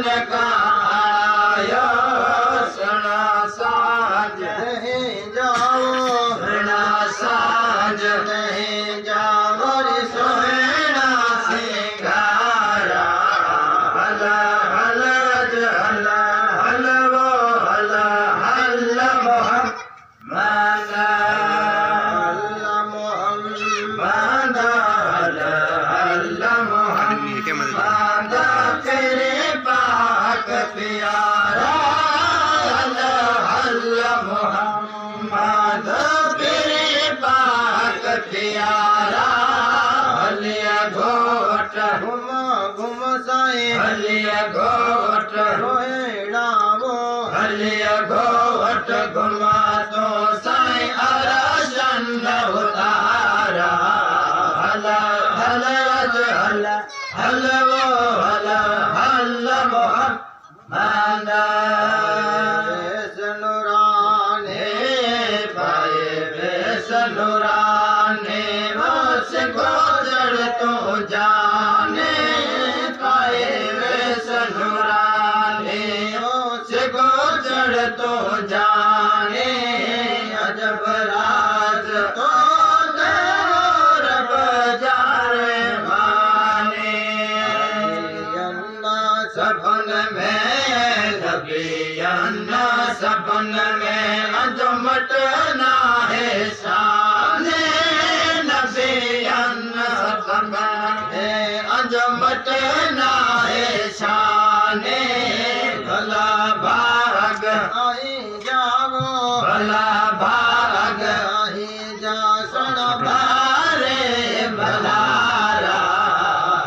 मन का आया सुना साज नहीं जाओ सुना साज नहीं जाओ रे सोहना सिंगारा हला हला हला हला वो हला हला मोहम्मद हला मोहम्मद हला हला मोहम्मद तेरे पाक प्यारा हला हला मोहम्मद तेरे पाक प्यारा हलिया घोट घुम साए हलिया घोट रोहिणा वो हलिया घोट घुमा तो साए अरशन उतारा हला हला हला हला वो हला हला मोहम्मद बेसनुराने पाए बेसनुराने से गोजर तो जाने पाए बेसनुराने से गोजर तो जाने अजब राज तो रब जाने माने सपन में नबियन्ना सपन में अजमत ना है शाने नबियन्ना सपन में अजमत ना है शाने भला भाग आई जाओ भला भाग आई जा सुन भारे भलारा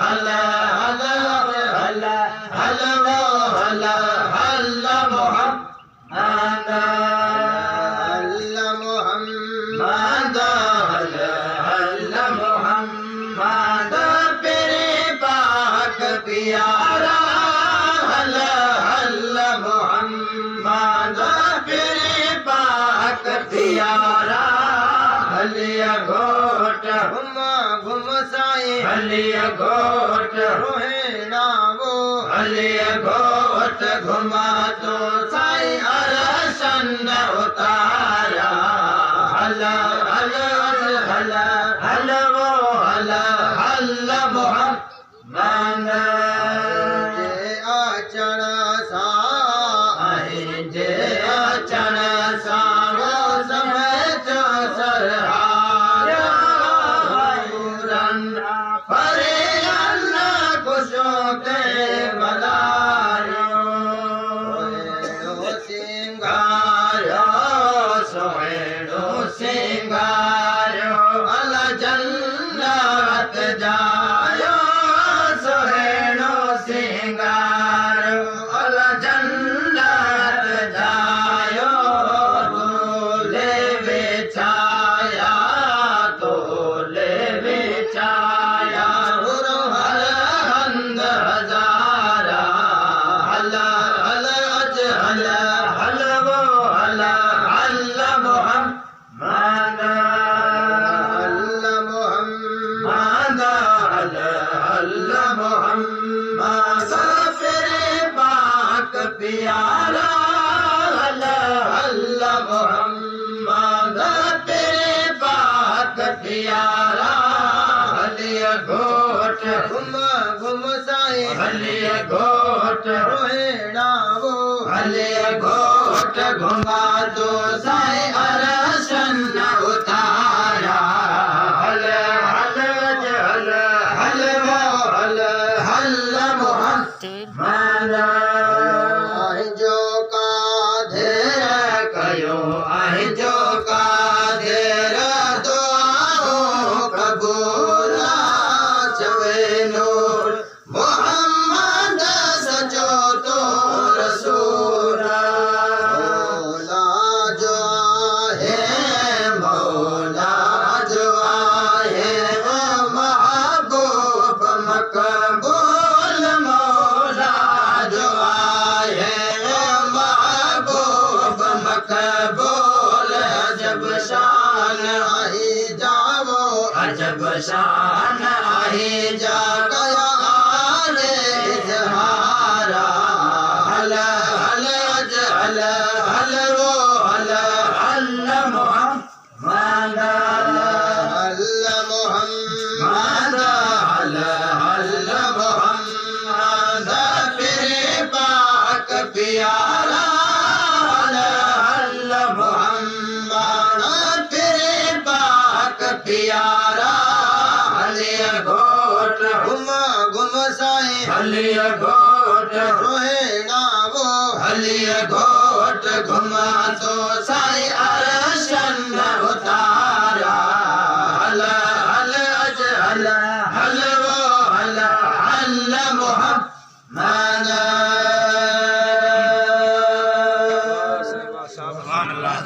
हला हला हला हला वो हला हला मोहम्मद हला मोहम्मद हला हला मोहम्मद तेरे पाक प्यारा हला हला मोहम्मद तेरे पाक प्यारा हलिया घोट घुम साए हलिया घोट रोहिणा वो हलिया घोट घुमा तो साए अरशन उतारा हला हला हला हला वो हला हला मोहम्मद जे अचण सा आहे जे अचण सा वो समझ सरहारा परे अल्लाह खुशों के मलायो सिंगारो सोहेड़ो सिंगारो अल्लाह जन्नत जायो सोहेड़ो सिंगारो अल्लाह जन्नत जायो तोले बेचाया तोले बेचाया गुरु हर हंद हजारा हला हला हला हला वो हला हला मोहम्मद हला मोहम्मद हला हला मोहम्मद तेरे पाक प्यारा हला हला मोहम्मद तेरे पाक प्यारा हलिया घोट घुम साए हलिया घोट रोहिणा वो हलिया घोट घुमा तो साए अरशन उतारा हला हला हला हला वो हला हला मोहम्मद आहे जो का धेर कयो आहे जो का धेर दुआओ कबूला चवे नूर मोहम्मद सचो तो रसूला मौला जो आहे मौला जो आहे वो महबूब मकबूल मौला जो आहे वो महबूब मकबूल अजब शान आई जाओ अजब शान आई जा गया आले इजहारा प्यारा अल मोहम्मद तेरे पाक प्यारा हलिया घोट गुम साए हलिया घोट रोहेड़ा वो हलिया घोट घुमा तो सा